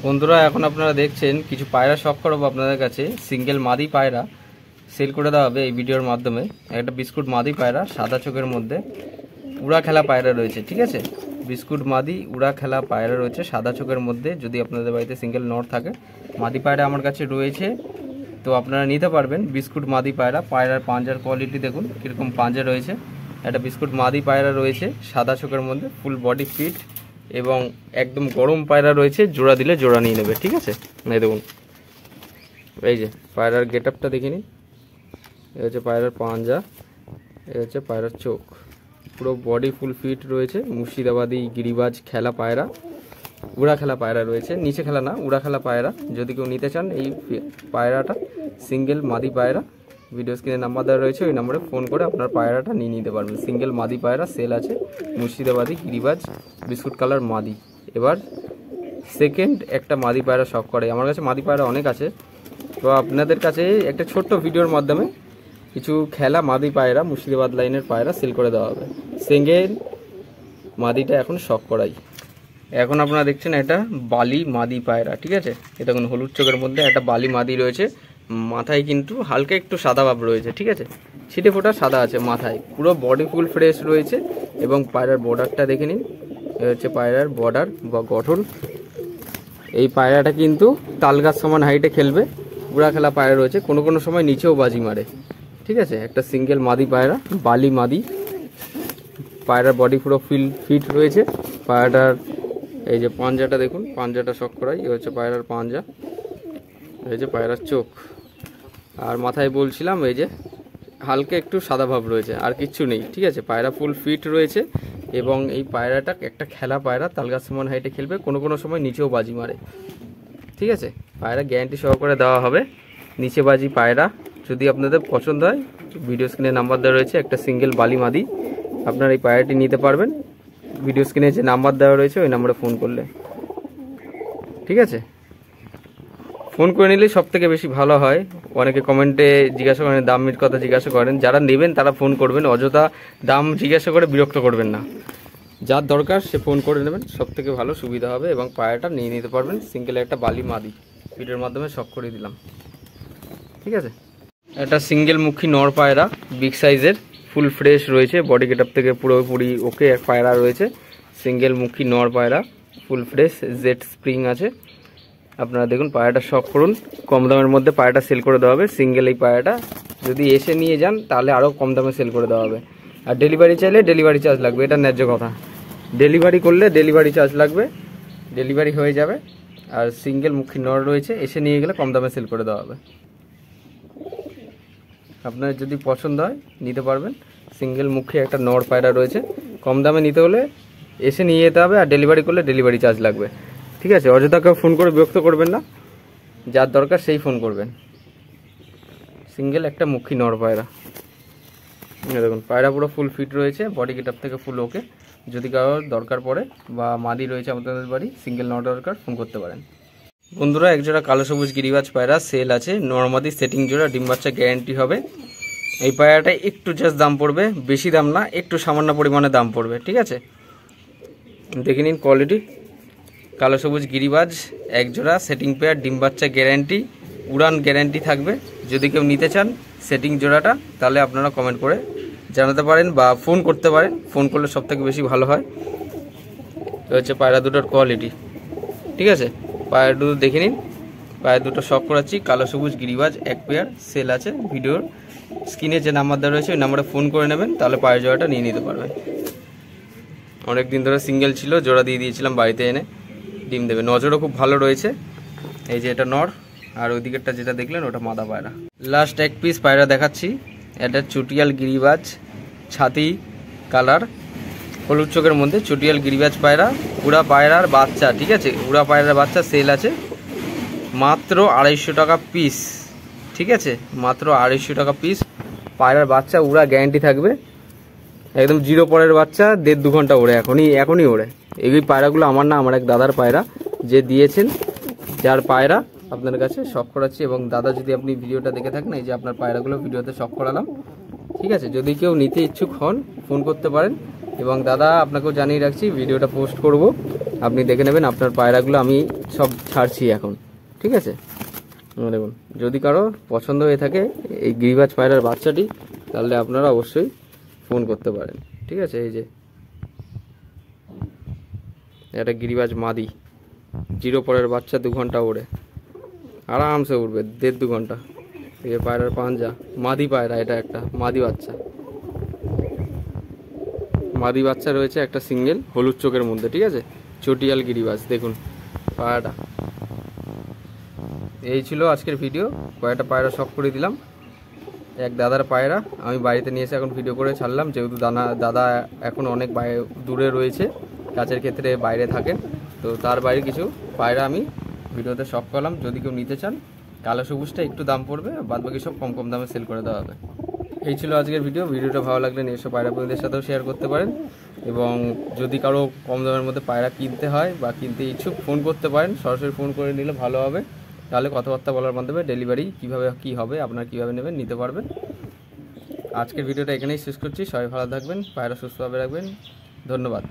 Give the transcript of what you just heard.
বন্ধুরা এখন আপনারা দেখছেন কিছু পায়রা শখ করবো আপনাদের কাছে। সিঙ্গেল মাদি পায়রা সেল করে দেওয়া হবে এই ভিডিওর মাধ্যমে। একটা বিস্কুট মাদি পায়রা সাদা চোখের মধ্যে উড়া খেলা পায়রা রয়েছে, ঠিক আছে। বিস্কুট মাদি উড়া খেলা পায়রা রয়েছে সাদা চোখের মধ্যে। যদি আপনাদের বাড়িতে সিঙ্গেল নর থাকে, মাদি পায়রা আমার কাছে রয়েছে, তো আপনারা নিতে পারবেন। বিস্কুট মাদি পায়রা, পায়রার পাঞ্জার কোয়ালিটি দেখুন কীরকম পাঞ্জা রয়েছে। একটা বিস্কুট মাদি পায়রা রয়েছে সাদা চোখের মধ্যে, ফুল বডি ফিট এবং একদম গরম পায়রা রয়েছে। জোড়া দিলে জোড়া নিয়ে নেবে, ঠিক আছে। এই দেখুন, এই যে পায়রার গেট আপটা দেখে নিন। এই হচ্ছে পায়রার পাঞ্জা, এই হচ্ছে পায়রার চোখ, পুরো বডি ফুল ফিট রয়েছে। মুর্শিদাবাদি গিরিবাজ খেলা পায়রা, উড়া খেলা পায়রা রয়েছে, নিচে খেলা না, উড়া খেলা পায়রা। যদি কেউ নিতে চান এই পায়রাটা, সিঙ্গেল মাদি পায়রা, ভিডিও স্ক্রিনে নাম্বার দেওয়া রয়েছে, ওই নাম্বারে ফোন করে আপনার পায়রাটা নিয়ে নিতে পারবেন। সিঙ্গেল মাদি পায়রা সেল আছে, মুর্শিদাবাদি গিরিবাজ বিস্কুট কালার মাদি। এবার সেকেন্ড একটা মাদি পায়রা শখ করে, আমার কাছে মাদি পায়রা অনেক আছে, তো আপনাদের কাছে একটা ছোট্ট ভিডিওর মাধ্যমে কিছু খেলা মাদি পায়রা, মুর্শিদাবাদ লাইনের পায়রা সেল করে দেওয়া হবে। সিঙ্গেল মাদিটা এখন শখ করাই। এখন আপনারা দেখছেন এটা বালি মাদি পায়রা, ঠিক আছে। এটা দেখুন হলুদ চোখের মধ্যে একটা বালি মাদি রয়েছে, মাথায় কিন্তু হালকা একটু সাদা ভাব রয়েছে, ঠিক আছে। ছিটে ফোটা সাদা আছে মাথায়, পুরো বডি ফুল ফ্রেশ রয়েছে। এবং পায়রার বর্ডারটা দেখে নিন, এ হচ্ছে পায়রার বর্ডার বা গঠন। এই পায়রাটা কিন্তু তালগাছ সমান হাইটে খেলবে, উড়া খেলা পায়রা রয়েছে, কোনো কোনো সময় নিচেও বাজি মারে, ঠিক আছে। একটা সিঙ্গেল মাদি পায়রা, বালি মাদি। পায়রার বডি পুরো ফিট রয়েছে। পায়রাটার এই যে পাঞ্জাটা দেখুন, পাঞ্জাটা শখ করাই। এই হচ্ছে পায়রার পাঞ্জা, এই যে পায়রার চোখ। আর মাথায় বলছিলাম এই যে হালকা একটু সাদা ভাব রয়েছে, আর কিচ্ছু নেই, ঠিক আছে। পায়রা ফুল ফিট রয়েছে এবং এই পায়রাটা একটা খেলা পায়রা, তালগাছ সমান হাইটে খেলবে, কোনো কোনো সময় নিচেও বাজি মারে, ঠিক আছে। পায়রা গ্যারান্টি সহকারে দেওয়া হবে, নিচে বাজি পায়রা। যদি আপনাদের পছন্দ হয়, ভিডিও স্ক্রিনে নাম্বার দেওয়া রয়েছে, একটা সিঙ্গেল বালি মাদি, আপনারা এই পায়রাটি নিতে পারবেন। ভিডিও স্ক্রিনে যে নাম্বার দেওয়া রয়েছে ওই নাম্বারে ফোন করলে, ঠিক আছে। ফোন করে নিলে সব থেকে বেশি ভালো হয়। অনেকে কমেন্টে জিজ্ঞাসা করেন, দামের কথা জিজ্ঞাসা করেন, যারা নেবেন তারা ফোন করবেন, অযথা দাম জিজ্ঞাসা করে বিরক্ত করবেন না। যার দরকার সে ফোন করে নেবেন, সব থেকে ভালো সুবিধা হবে এবং পায়রাটা নিয়ে নিতে পারবেন। সিঙ্গেল একটা বালি মাদি ভিডিওর মাধ্যমে শখ করে দিলাম, ঠিক আছে। একটা সিঙ্গেল মুখী নর পায়রা, বিগ সাইজের, ফুল ফ্রেশ রয়েছে, বডি গেট আপ থেকে পুরোপুরি ওকে এক পায়রা রয়েছে। সিঙ্গেল মুখী নর পায়রা, ফুল ফ্রেশ, জেড স্প্রিং আছে। আপনারা দেখুন পায়রাটা শখ করুন, কম দামের মধ্যে পায়রাটা সেল করে দেওয়া হবে। সিঙ্গেল এই পায়রাটা যদি এসে নিয়ে যান তাহলে আরও কম দামে সেল করে দেওয়া হবে। আর ডেলিভারি চাইলে ডেলিভারি চার্জ লাগবে, এটা ন্যায্য কথা। ডেলিভারি করলে ডেলিভারি চার্জ লাগবে, ডেলিভারি হয়ে যাবে। আর সিঙ্গেল মুখী নর রয়েছে, এসে নিয়ে গেলে কম দামে সেল করে দেওয়া হবে। আপনার যদি পছন্দ হয় নিতে পারবেন। সিঙ্গেল মুখী একটা নর পায়রা রয়েছে, কম দামে নিতে হলে এসে নিয়ে যেতে হবে, আর ডেলিভারি করলে ডেলিভারি চার্জ লাগবে, ঠিক আছে। অযথা কেউ ফোন করে বিরক্ত করবেন না, যার দরকার সেই ফোন করবেন। সিঙ্গেল একটা মুখী নর পায়রা, দেখুন পায়রা পুরো ফুল ফিট রয়েছে, বডি গেট আপ থেকে ফুল ওকে। যদি কারোর দরকার পড়ে বা মাদি রয়েছে আমাদের বাড়ি, সিঙ্গেল নর দরকার, ফোন করতে পারেন। বন্ধুরা একজোড়া কালো সবুজ গিরিবাজ পায়রা সেল আছে, নর্মাদি সেটিং জোড়া, ডিম বাচ্চা গ্যারান্টি হবে। এই পায়রাটা একটু জাস্ট দাম পড়বে, বেশি দাম না, একটু সামান্য পরিমাণে দাম পড়বে, ঠিক আছে। দেখে নিন কোয়ালিটি। কালো সবুজ গিরিবাজ একজোড়া, সেটিং পেয়ার, ডিম বাচ্চা গ্যারান্টি, উড়ান গ্যারান্টি থাকবে। যদি কেউ নিতে চান সেটিং জোড়াটা, তাহলে আপনারা কমেন্ট করে জানাতে পারেন বা ফোন করতে পারেন। ফোন করলে সব থেকে বেশি ভালো হয়। তো হচ্ছে পায়রা দুটোর কোয়ালিটি, ঠিক আছে। পায়রা দুটো দেখে নিন, পায়রা দুটো শখ করাচ্ছি। কালো সবুজ গিরিবাজ এক পেয়ার সেল আছে। ভিডিওর স্ক্রিনে যে নাম্বার দেওয়া রয়েছে ওই নাম্বারে ফোন করে নেবেন, তাহলে পায়রা জোড়াটা নিয়ে নিতে পারবেন। অনেক দিন ধরে সিঙ্গেল ছিল, জোড়া দিয়ে দিয়েছিলাম, বাড়িতে এনে ডিম দেবে। নজরও খুব ভালো রয়েছে। এই যে এটা নর, আর ওই দিকেরটা যেটা দেখলেন ওটা মাদা পায়রা। লাস্ট এক পিস পায়রা দেখাচ্ছি। এটা চুটিয়াল গিরিবাজ, ছাতি কালার, হলুদ চোখের মধ্যে চুটিয়াল গিরিবাজ পায়রা, উড়া পায়রার বাচ্চা, ঠিক আছে। উড়া পায়রার বাচ্চা সেল আছে, মাত্র 250 টাকা পিস, ঠিক আছে। মাত্র 250 টাকা পিস। পায়রার বাচ্চা উড়া গ্যারান্টি থাকবে, একদম জিরো পরের বাচ্চা, 1.5-2 ঘন্টা ওড়ে, এখনই ওড়ে। এই পায়রাগুলো আমার না, আমার এক দাদার পায়রা, যে দিয়েছেন, যার পায়রা আপনার কাছে শখ করাচ্ছি। এবং দাদা যদি আপনি ভিডিওটা দেখে থাকেন, এই যে আপনার পায়রাগুলো ভিডিওতে শখ করালাম, ঠিক আছে। যদি কেউ নিতে ইচ্ছুক হন ফোন করতে পারেন। এবং দাদা আপনাকেও জানিয়ে রাখছি ভিডিওটা পোস্ট করব, আপনি দেখে নেবেন আপনার পায়রাগুলো আমি সব ছাড়ছি এখন, ঠিক আছে? দেখুন, যদি কারো পছন্দ হয়ে থাকে এই গিরিবাজ পায়রার বাচ্চাটি, তাহলে আপনারা অবশ্যই ফোন করতে পারেন, ঠিক আছে? এই যে এটা গিরিবাজ মাদি, 0 পরের বাচ্চা, 2 ঘন্টা ওড়ে, আরামসে উঠবে 1.5-2 ঘন্টা। এই যে পায়রার পাঞ্জা, মাদি পায়রা, এটা একটা মাদি বাচ্চা। মাদি বাচ্চা রয়েছে একটা সিঙ্গেল হলুদ চোখের মধ্যে, ঠিক আছে? চটিয়াল গিরিবাজ, দেখুন পায়রাটা। এই ছিল আজকের ভিডিও, কয়েকটা পায়রা শখ করে দিলাম। এক দাদার পায়রা আমি বাড়িতে নিয়ে এসে এখন ভিডিও করে ছাড়লাম, যেহেতু দাদা এখন অনেক দূরে রয়েছে, কাজের ক্ষেত্রে বাইরে থাকেন, তো তার বাড়ির কিছু পায়রা আমি ভিডিওতে শখ করলাম। যদি কেউ নিতে চান, কালো সবুজটা একটু দাম পড়বে, বাদ বাকি সব কম কম দামে সেল করে দেওয়া হবে। এই ছিল আজকের ভিডিওটা ভালো লাগলে নিজস্ব পায়রা প্রেমীদের সাথেও শেয়ার করতে পারেন, এবং যদি কারো কম দামের মধ্যে পায়রা কিনতে হয় বা কিনতে ইচ্ছুক, ফোন করতে পারেন। সরাসরি ফোন করে নিলে ভালো হবে, তাহলে কথাবার্তা বলার মাধ্যমে ডেলিভারি কীভাবে কী হবে, আপনারা কীভাবে নেবেন, নিতে পারবেন। আজকের ভিডিওটা এখানেই শেষ করছি। সবাই ভালো থাকবেন, পায়রা সুস্থভাবে রাখবেন। ধন্যবাদ।